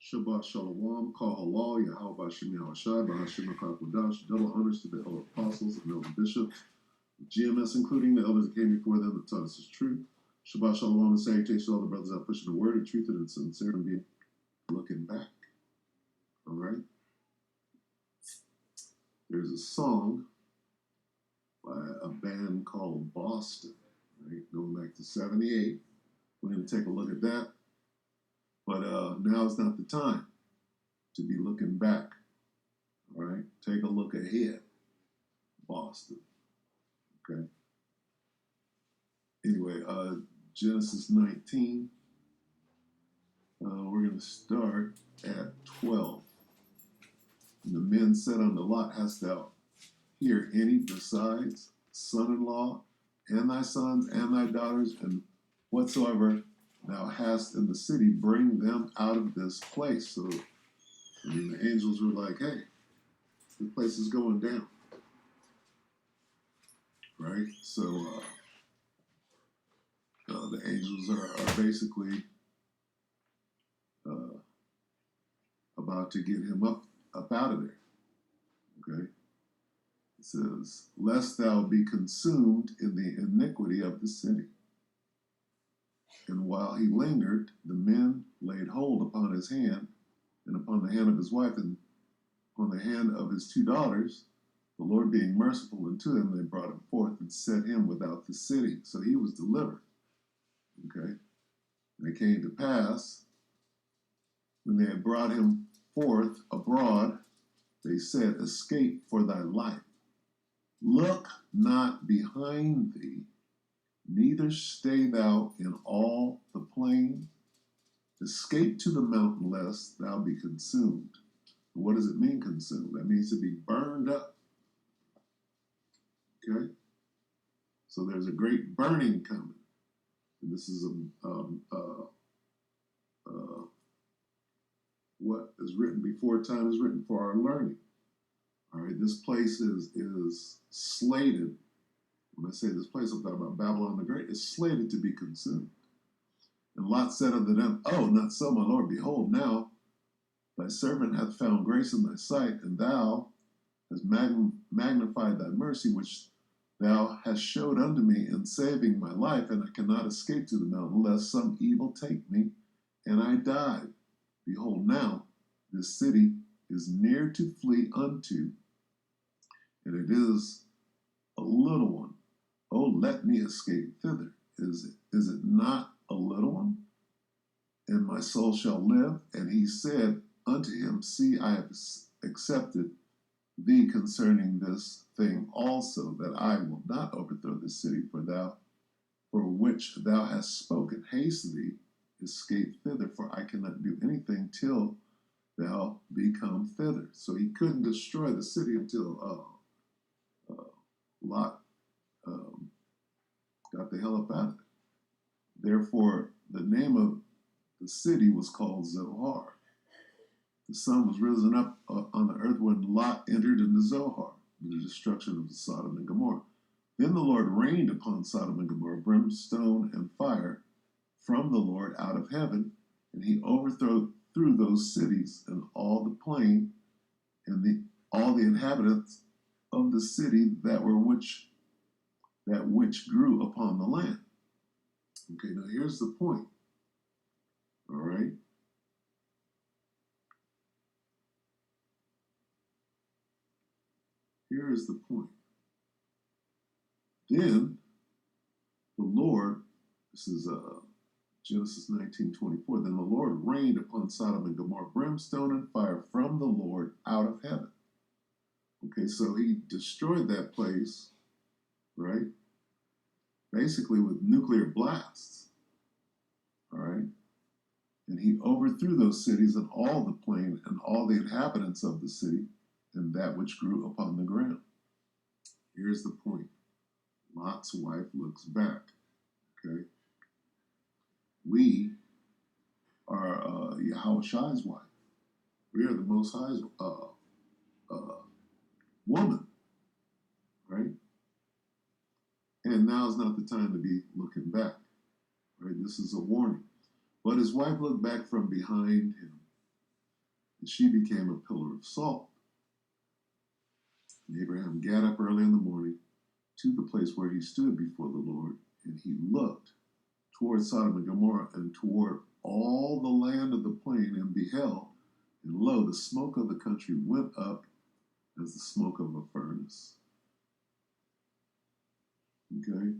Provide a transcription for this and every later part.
Shabbat Shalom, Kal Halal, Yahweh Bashim Yahushai, Bahashim HaKakodash, double honors to the elder apostles and elder bishops, GMS, including the elders that came before them that taught us his truth. Shabbat Shalom and salutations to all the brothers out pushing the word of truth and sincere and being looking back. All right? There's a song by a band called Boston, right? Going back to 78. We're going to take a look at that. But now is not the time to be looking back. All right? Take a look ahead. Boston. Okay? Anyway, Genesis 19. We're going to start at 12. And the men said unto Lot, Hast thou here any besides son-in-law, and thy sons, and thy daughters, and whatsoever thou hast in the city, bring them out of this place. So, the angels were like, hey, the place is going down. Right? So, the angels are basically about to get him up out of there. Okay? It says, lest thou be consumed in the iniquity of the city. And while he lingered, the men laid hold upon his hand, and upon the hand of his wife, and on the hand of his two daughters. The Lord being merciful unto them, they brought him forth and set him without the city. So he was delivered. Okay? And it came to pass, when they had brought him forth abroad, they said, Escape for thy life. Look not behind thee, neither stay thou in all the plain. Escape to the mountain, lest thou be consumed. What does it mean, consumed? That means to be burned up. Okay? So there's a great burning coming. And this is what is written before time is written for our learning. All right, this place is slated. When I say this place, I'm talking about Babylon the Great. It's slated to be consumed. And Lot said unto them, Oh, not so, my Lord. Behold, now thy servant hath found grace in thy sight, and thou hast magnified thy mercy, which thou hast showed unto me in saving my life, and I cannot escape to the mountain, lest some evil take me, and I die. Behold, now this city is near to flee unto, and it is a little one. Oh, let me escape thither. Is it not a little one? And my soul shall live. And he said unto him, See, I have accepted thee concerning this thing also, that I will not overthrow this city for which thou hast spoken. Haste thee, escape thither, for I cannot do anything till thou be come thither. So he couldn't destroy the city until Lot got the hell up out of it. Therefore, the name of the city was called Zoar. The sun was risen up on the earth when Lot entered into Zoar, the destruction of Sodom and Gomorrah. Then the Lord rained upon Sodom and Gomorrah brimstone and fire from the Lord out of heaven, and he overthrew those cities and all the plain and all the inhabitants of the city that which grew upon the land. Okay, now here's the point. All right? Here is the point. Then the Lord, this is Genesis 19:24. Then the Lord rained upon Sodom and Gomorrah brimstone and fire from the Lord out of heaven. Okay, so he destroyed that place, right? Basically with nuclear blasts. All right? And he overthrew those cities and all the plain and all the inhabitants of the city and that which grew upon the ground. Here's the point. Lot's wife looks back. Okay? We are Yahushai's wife. We are the Most High's woman. Right? And now is not the time to be looking back. Right? This is a warning. But his wife looked back from behind him and she became a pillar of salt. And Abraham got up early in the morning to the place where he stood before the Lord, and he looked toward Sodom and Gomorrah and toward all the land of the plain, and beheld, and lo, the smoke of the country went up as the smoke of a furnace. Okay?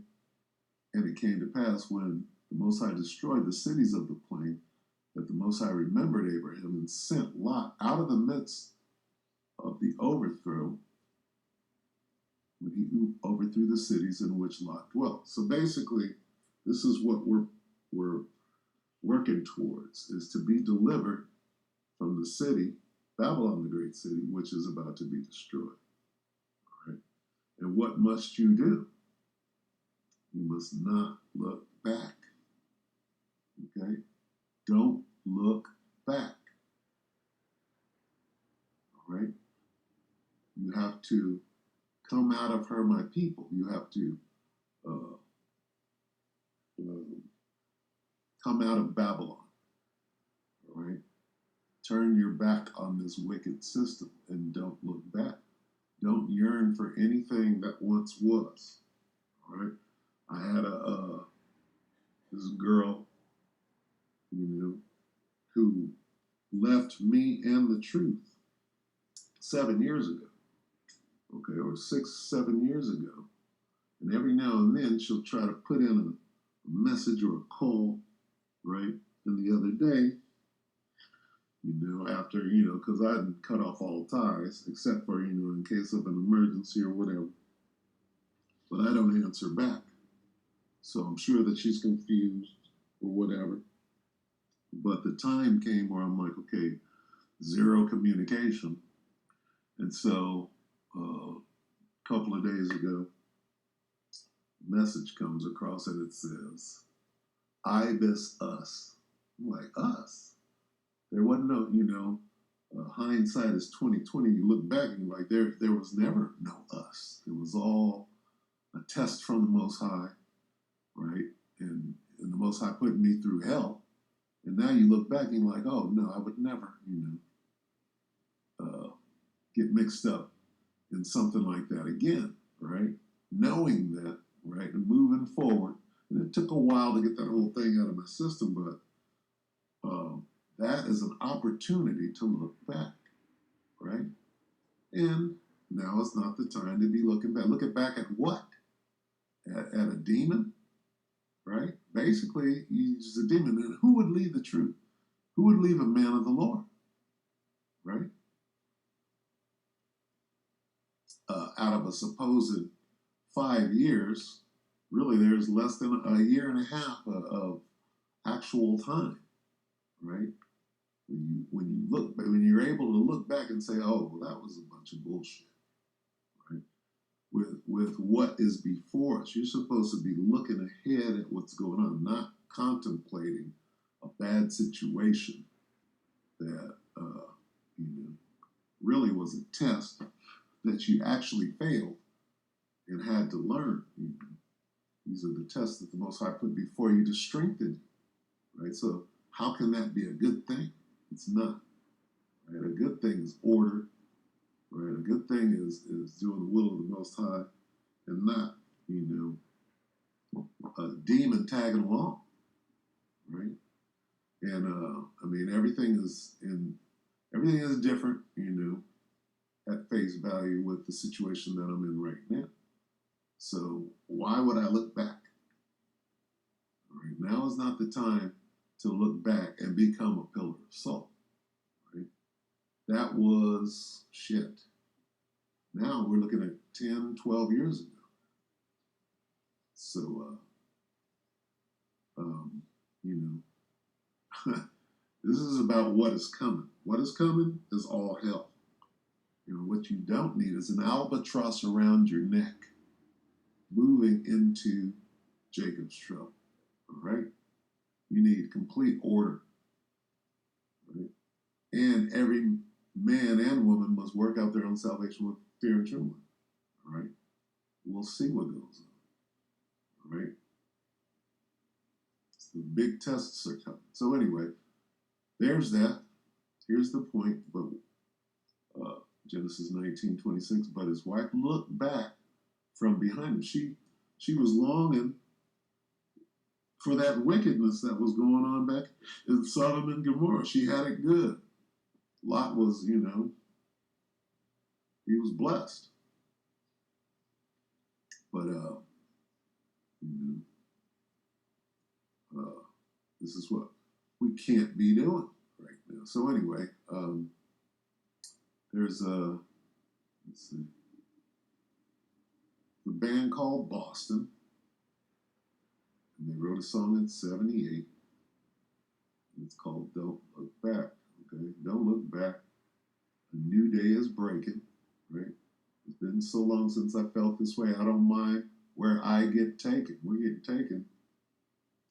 And it came to pass when the Most High destroyed the cities of the plain, that the Most High remembered Abraham and sent Lot out of the midst of the overthrow, when he overthrew the cities in which Lot dwelt. So basically, this is what we're working towards, is to be delivered from the city, Babylon the great city, which is about to be destroyed. All right? And what must you do? You must not look back. Okay? Don't look back. All right? You have to come out of her, my people. You have to come out of Babylon. All right? Turn your back on this wicked system and don't look back. Don't yearn for anything that once was. All right? I had this girl, who left me and the truth 7 years ago, okay, or 6, 7 years ago. And every now and then she'll try to put in a message or a call, right? And the other day, after, because I hadn't cut off all ties, except for, in case of an emergency or whatever. But I don't answer back. So I'm sure that she's confused or whatever. But the time came where I'm like, okay, zero communication. And so a couple of days ago, a message comes across and it says, I miss us. I'm like, us? There wasn't no, hindsight is 2020. You look back and you're like, there was never no us. It was all a test from the Most High, right? And the Most High put me through hell. And now you look back and you're like, oh, no, I would never, get mixed up in something like that again, right? Knowing that, right, and moving forward. And it took a while to get that whole thing out of my system, but that is an opportunity to look back, right? And now is not the time to be looking back. Looking back at what? At a demon, right? Basically, he's a demon. And who would leave the truth? Who would leave a man of the Lord, right? Out of a supposed 5 years, really there's less than a year and a half of actual time, right? When you're able to look back and say, oh, well, that was a bunch of bullshit, right? With what is before us, you're supposed to be looking ahead at what's going on, not contemplating a bad situation that really was a test that you actually failed and had to learn. These are the tests that the Most High put before you to strengthen you, right? So how can that be a good thing? It's not. Right? A good thing is order. Right? A good thing is doing the will of the Most High, and not, a demon tagging along. Right? And everything is different, at face value with the situation that I'm in right now. So why would I look back? Right? Now is not the time to look back and become a pillar of salt. Right? That was shit. Now we're looking at 10, 12 years ago. So, this is about what is coming. What is coming is all hell. What you don't need is an albatross around your neck moving into Jacob's trouble. All right? You need complete order. Right? And every man and woman must work out their own salvation with fear and trembling. All right? We'll see what goes on. All right? So the big tests are coming. So anyway, there's that. Here's the point, but Genesis 19:26. But his wife looked back from behind him. She was longing for that wickedness that was going on back in Sodom and Gomorrah. She had it good. Lot was, he was blessed. But this is what we can't be doing right now. So anyway, there's let's see, the band called Boston, and they wrote a song in '78. It's called "Don't Look Back." Okay, don't look back. A new day is breaking. Right. It's been so long since I felt this way. I don't mind where I get taken. We're getting taken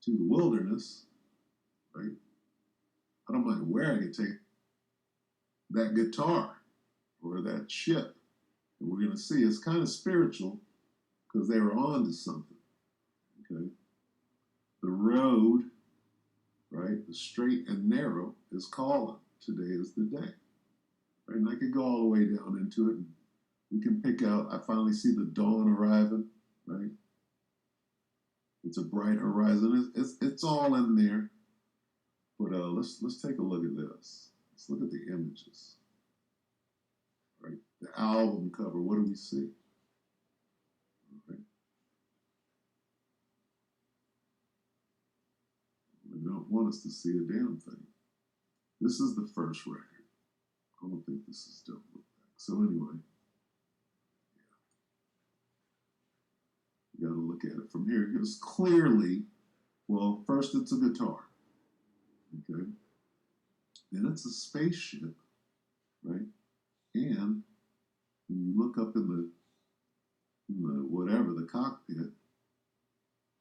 to the wilderness. Right. I don't mind where I get taken. That guitar or that ship. And we're going to see it's kind of spiritual because they were on to something. Okay. The road, right, the straight and narrow is calling. Today is the day. Right? And I could go all the way down into it. And we can pick out, I finally see the dawn arriving, right? It's a bright horizon. It's all in there. But let's take a look at this. Let's look at the images. Right? The album cover, what do we see? Right? They don't want us to see a damn thing. This is the first record. I don't think this is Don't Look Back. So anyway, you got to look at it from here. Because clearly, well, first it's a guitar. Okay? Then it's a spaceship, right? And when you look up in the whatever, the cockpit,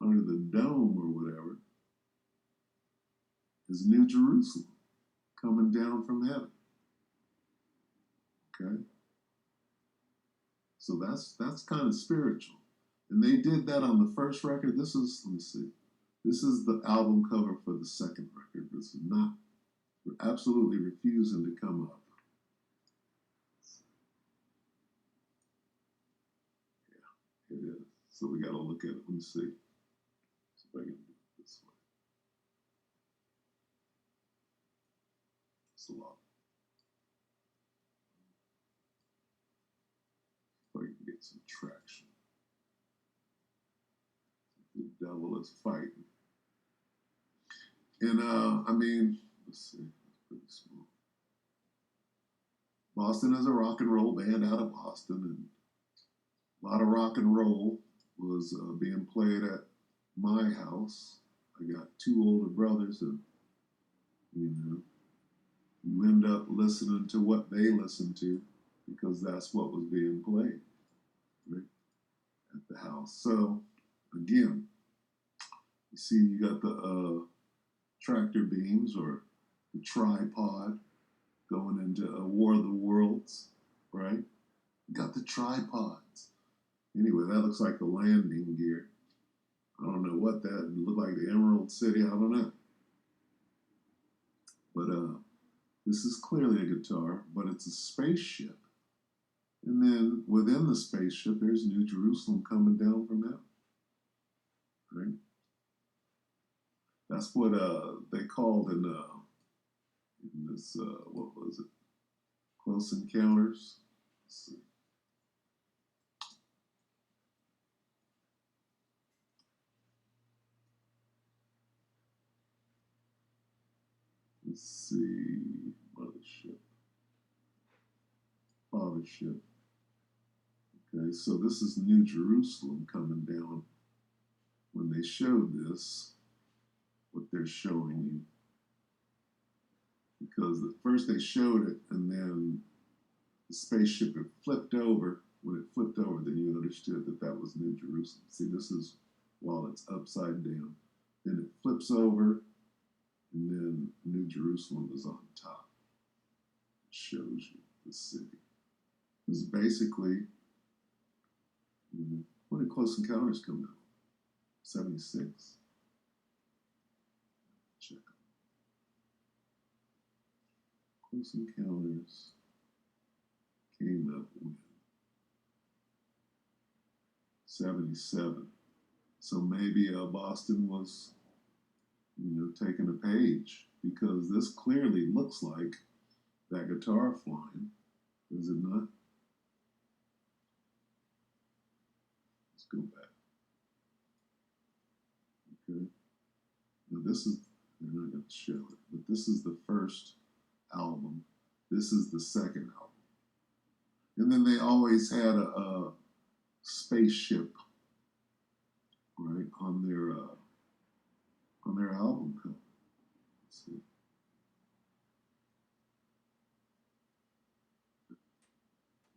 under the dome or whatever, is New Jerusalem coming down from heaven. Okay? So that's kind of spiritual. And they did that on the first record. This is, let me see. This is the album cover for the second record. This is not, we're absolutely refusing to come up. Yeah, it is. So we got to look at it. Let me see. See if I can do it this way. It's a lot. If I can get some traction. The devil is fighting. And I mean, let's see, it's pretty small. Boston is a rock and roll band out of Boston, and a lot of rock and roll was being played at my house. I got two older brothers, and you end up listening to what they listened to because that's what was being played, right, at the house. So again, you see, you got the tractor beams or the tripod going into a War of the Worlds, right? You got the tripods. Anyway, that looks like the landing gear. I don't know what that looked like, the Emerald City, I don't know. But this is clearly a guitar, but it's a spaceship. And then within the spaceship, there's New Jerusalem coming down from heaven, right? That's what they called in this, what was it? Close Encounters. Let's see. Let's see. Mothership. Fathership. Okay, so this is New Jerusalem coming down. When they showed this, what they're showing you. Because at first they showed it, and then the spaceship had flipped over. When it flipped over, then you understood that that was New Jerusalem. See, this is while it's upside down. Then it flips over, and then New Jerusalem is on top. It shows you the city. It's basically, when did Close Encounters come out? 76? Check. Close Encounters came up with 77. So maybe Boston was, taking a page, because this clearly looks like that guitar flying, does it not? Let's go back. Okay. Now this is, they're not going to show it, but this is the first album. This is the second album. And then they always had a spaceship, right, on their album cover. Let's see.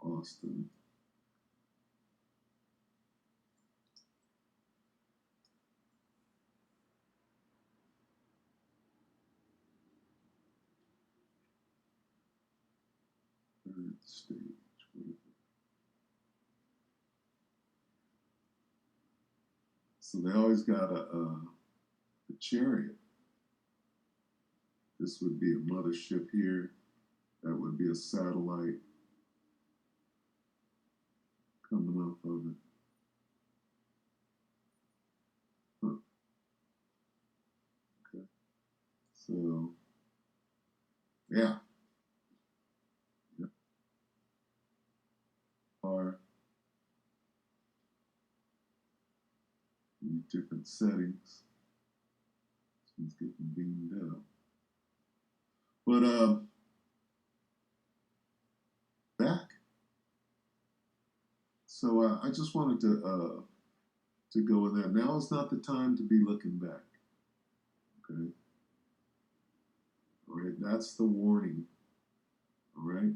Austin. Third stage. So they always got a chariot. This would be a mothership here. That would be a satellite coming off of it. Huh. Okay. So, yeah. Yep. Are different settings. He's getting beamed up. But back. So I just wanted to go with that. Now is not the time to be looking back. Okay. All right. That's the warning. All right.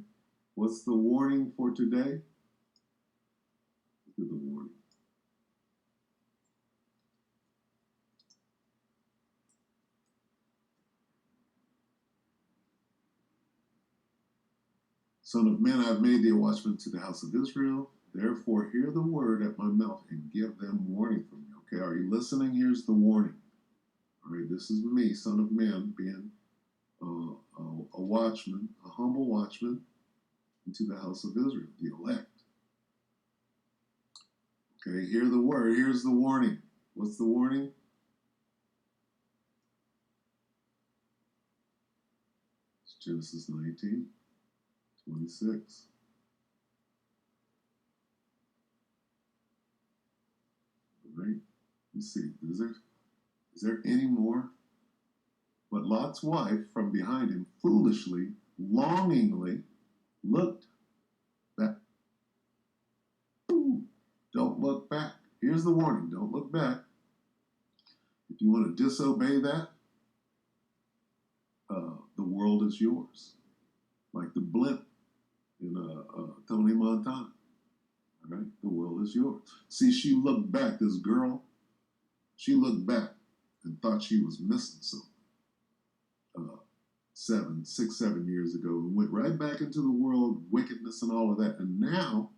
What's the warning for today? Look at the warning. Son of man, I've made thee a watchman to the house of Israel. Therefore, hear the word at my mouth and give them warning from me. Okay, are you listening? Here's the warning. All right, this is me, son of man, being a watchman, a humble watchman into the house of Israel, the elect. Okay, hear the word. Here's the warning. What's the warning? It's Genesis 19:26. All right, let's see. Is there any more? But Lot's wife from behind him foolishly, longingly looked back. Ooh, don't look back. Here's the warning. Don't look back. If you want to disobey that, the world is yours. Like the blimp in Tony Montana. All right? The world is yours. See, she looked back. This girl, she looked back and thought she was missing something. 7 years ago, and went right back into the world, wickedness and all of that. And now,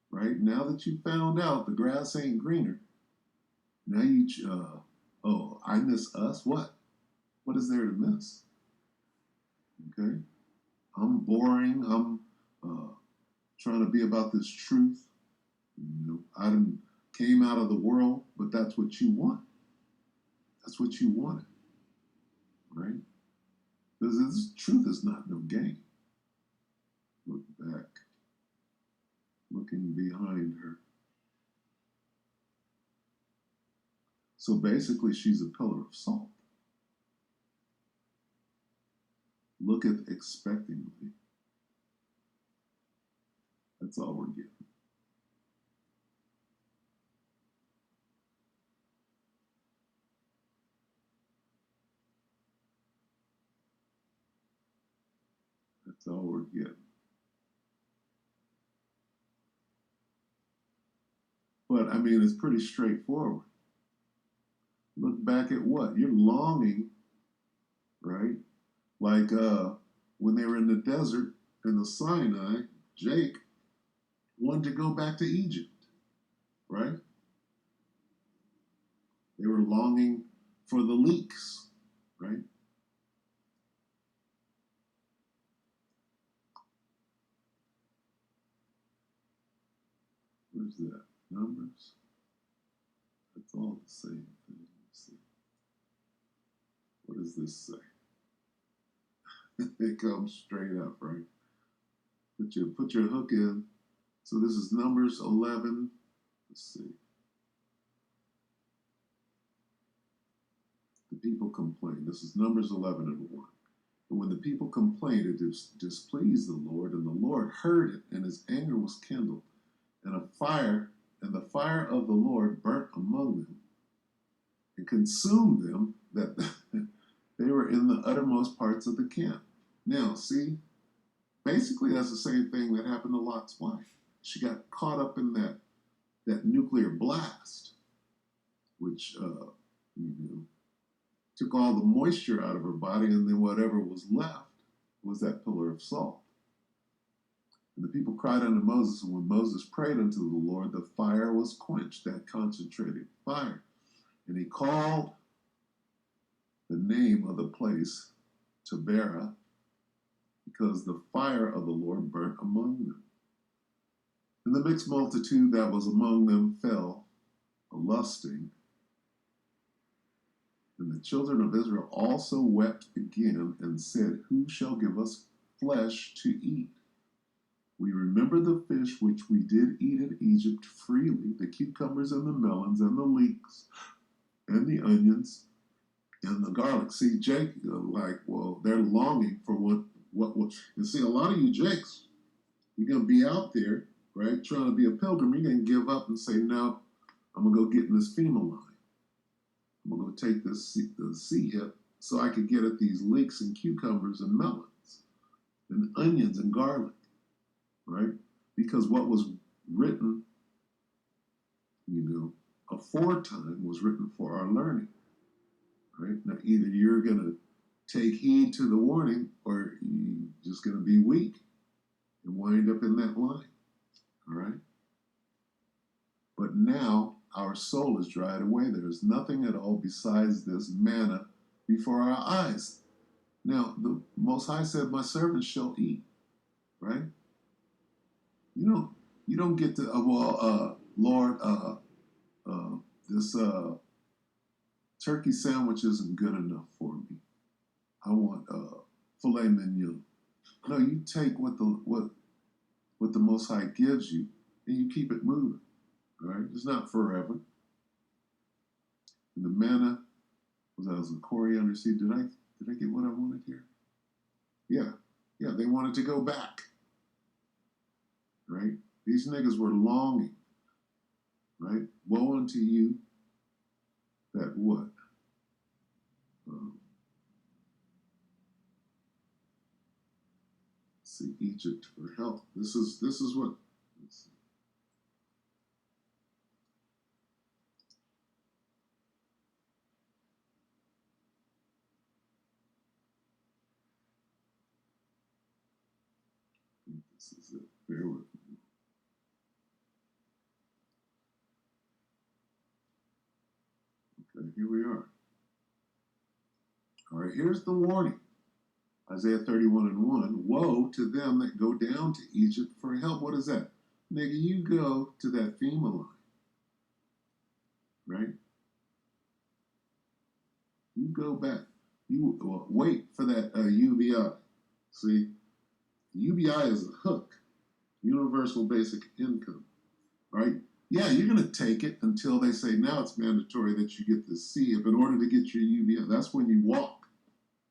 right, now that you found out the grass ain't greener, now you, oh, I miss us? What? What is there to miss? Okay? I'm boring. I'm trying to be about this truth. I came out of the world, but that's what you want. That's what you wanted, right? Because this truth is not no game. Look back, looking behind her. So basically, she's a pillar of salt. Looketh expectingly. That's all we're getting. That's all we're getting. But I mean, it's pretty straightforward. Look back at what? You're longing, right? Like when they were in the desert in the Sinai, Jake wanted to go back to Egypt, right? They were longing for the leeks, right? Where's that? Numbers? That's all the same thing. Let's see. What does this say? It comes straight up, right? Put your hook in. So this is Numbers 11. Let's see. The people complained. This is Numbers 11 and 1. And when the people complained, it displeased the Lord, and the Lord heard it, and his anger was kindled. And the fire of the Lord burnt among them and consumed them, that they were in the uttermost parts of the camp. Now, see, basically that's the same thing that happened to Lot's wife. She got caught up in that nuclear blast, which took all the moisture out of her body, and then whatever was left was that pillar of salt. And the people cried unto Moses, and when Moses prayed unto the Lord, the fire was quenched, that concentrated fire. And he called the name of the place Taberah, because the fire of the Lord burnt among them. And the mixed multitude that was among them fell a-lusting. And the children of Israel also wept again and said, Who shall give us flesh to eat? We remember the fish which we did eat in Egypt freely, the cucumbers and the melons and the leeks and the onions and the garlic. See, Jake, they're longing for what. And see, a lot of you Jakes, you're going to be out there, right, trying to be a pilgrim. You're going to give up and say, no, I'm going to go get in this FEMA line. I'm going to go take the sea hip so I could get at these leeks and cucumbers and melons and onions and garlic, right? Because what was written, aforetime was written for our learning, right? Now, either you're going to take heed to the warning or you're just going to be weak and wind up in that line, all right? But now our soul is dried away. There is nothing at all besides this manna before our eyes. Now, the Most High said, my servants shall eat, right? You don't get to, Lord, this turkey sandwich isn't good enough for me. I want filet mignon. No, you take what the Most High gives you and you keep it moving. Right? It's not forever. And the manna was a coriander seed. Did I get what I wanted here? Yeah, they wanted to go back. Right? These niggas were longing. Right? Woe unto you that what? See Egypt for help. This is what. This is it. Bear with me. Okay, here we are. All right, here's the warning. Isaiah 31 and 1. Woe to them that go down to Egypt for help. What is that? Nigga, you go to that FEMA line. Right? You go back. You wait for that UBI. See, UBI is a hook. Universal Basic Income. Right? Yeah, you're going to take it until they say now it's mandatory that you get the C in order to get your UBI. That's when you walk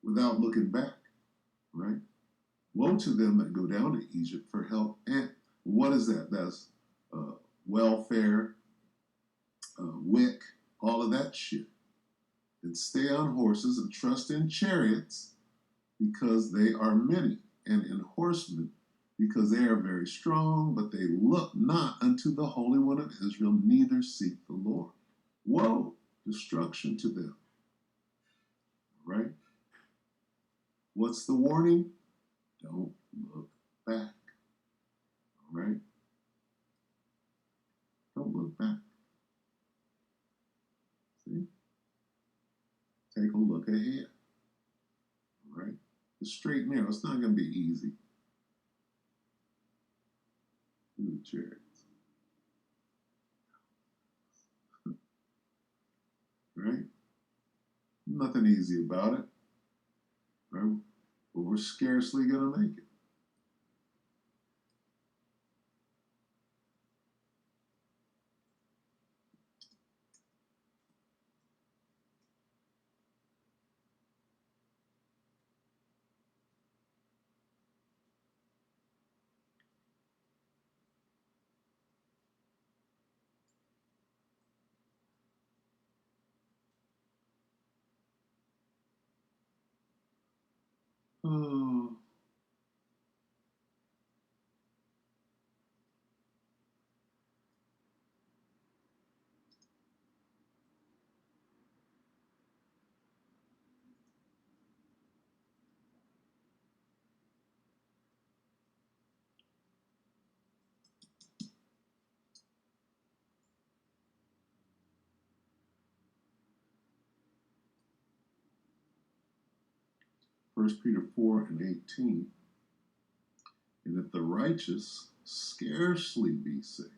without looking back. Right? Woe to them that go down to Egypt for help. And what is that? That's welfare, WIC, all of that shit. And stay on horses and trust in chariots because they are many, and in horsemen because they are very strong, but they look not unto the Holy One of Israel, neither seek the Lord. Woe, destruction to them. Right? What's the warning? Don't look back. All right? Don't look back. See? Take a look ahead. All right? The straight and narrow. It's not going to be easy. Ooh, chariots. right? Nothing easy about it, right? But we're scarcely going to make it. Oh, 1 Peter 4 and 18. And if the righteous scarcely be saved,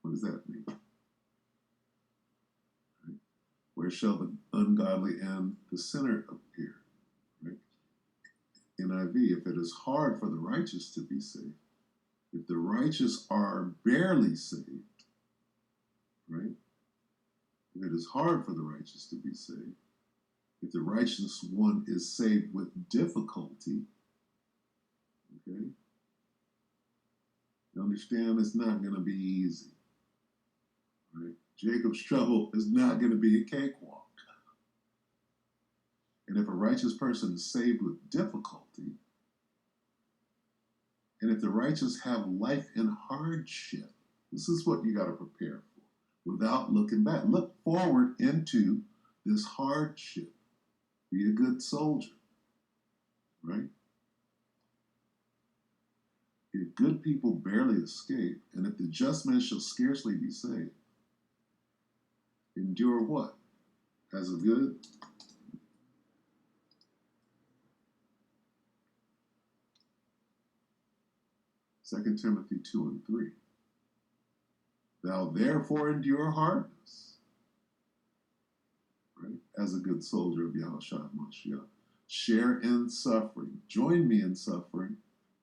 what does that mean? Right? Where shall the ungodly and the sinner appear? Right? NIV, if it is hard for the righteous to be saved, if the righteous are barely saved, right? If it is hard for the righteous to be saved, if the righteous one is saved with difficulty, okay, you understand it's not going to be easy, right? Jacob's trouble is not going to be a cakewalk. And if a righteous person is saved with difficulty, and if the righteous have life in hardship, this is what you got to prepare for without looking back. Look forward into this hardship. Be a good soldier, right? If good people barely escape, and if the just man shall scarcely be saved, endure what? As a good? Second Timothy 2 and 3. Thou therefore endure hardness, right? As a good soldier of Yahushua Mashiach. Share in suffering. Join me in suffering.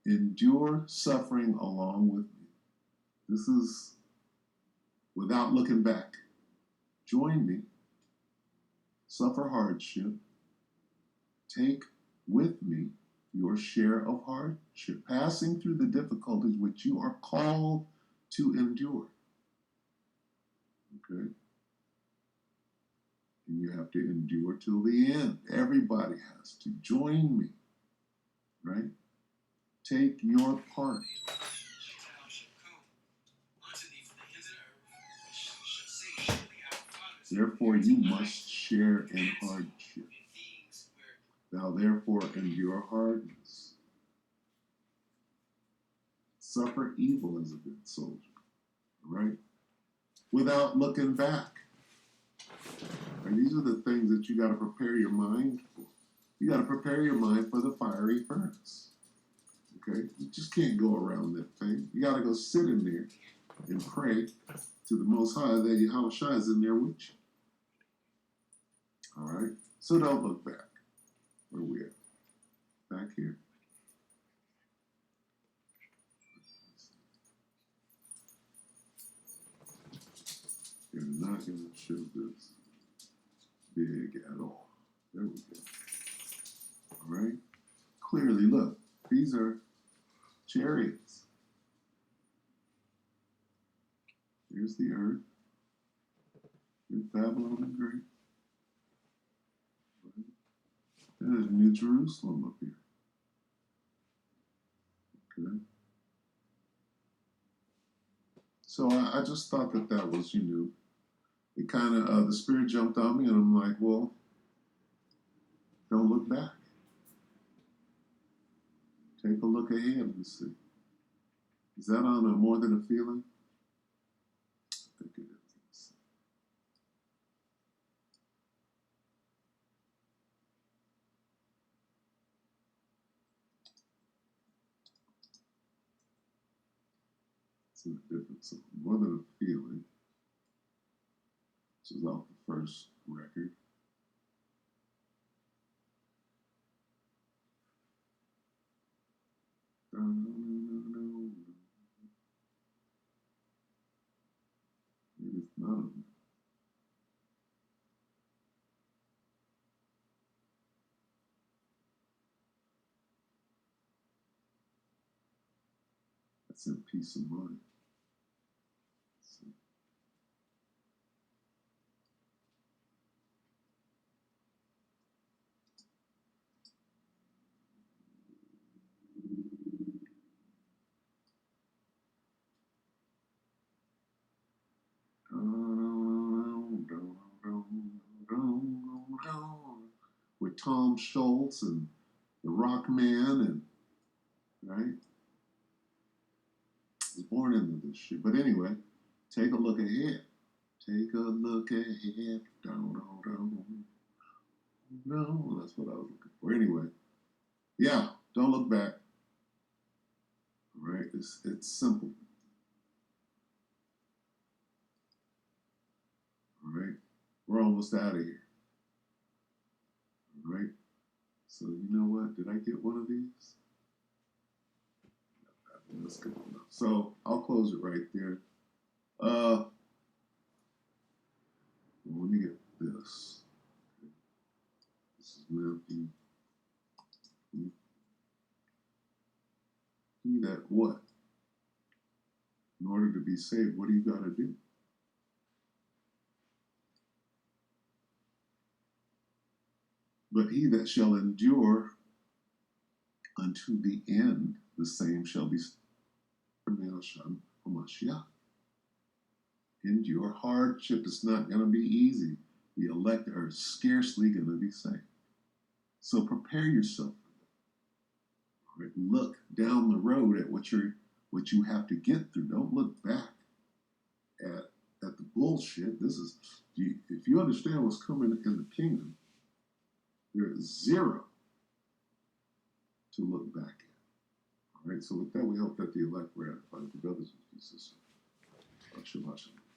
Endure suffering along with me. This is without looking back. Join me. Suffer hardship. Take with me your share of hardship, passing through the difficulties which you are called to endure. Okay? And you have to endure till the end. Everybody has to. Join me. Right? Take your part. Therefore, you must share in hardship. Thou therefore endure hardness. Suffer evil as a good soldier. Right? Without looking back. Right? These are the things that you got to prepare your mind for. You got to prepare your mind for the fiery furnace. Okay? You just can't go around that thing. You got to go sit in there and pray to the Most High that Yahushua is in there with you. All right? So don't look back. Where we at? Back here. You're not going to show this big at all. There we go. All right? Clearly, look, these are chariots. Here's the earth. Here's Babylon the Great. Right? And there's New Jerusalem up here. Okay? So I just thought that was, it kind of, the Spirit jumped on me, and I'm like, well, don't look back. Take a look ahead and see. Is that on a more than a feeling? I think it is. It's a different song. More than a feeling. Which is off the first record. Maybe it's none of them. That's in Peace of Mind. With Tom Schultz and the Rock Man, and right, I was born into this shit. But anyway, take a look ahead. Take a look ahead. No, that's what I was looking for. Anyway, yeah, don't look back. All right, it's simple. All right, we're almost out of here. All right, so you know what? Did I get one of these? That's good enough. So I'll close it right there. Let me get this. This is Matthew. He that what? In order to be saved, what do you got to do? But he that shall endure unto the end, the same shall be Mashiach. Endure hardship. It's not going to be easy. The elect are scarcely going to be saved. So prepare yourself. Right? Look down the road at what you have to get through. Don't look back at the bullshit. This is if you understand what's coming in the kingdom, there is zero to look back at. All right. So with that, we hope that the elect were edified. The brothers and sisters. Shabbat shalom.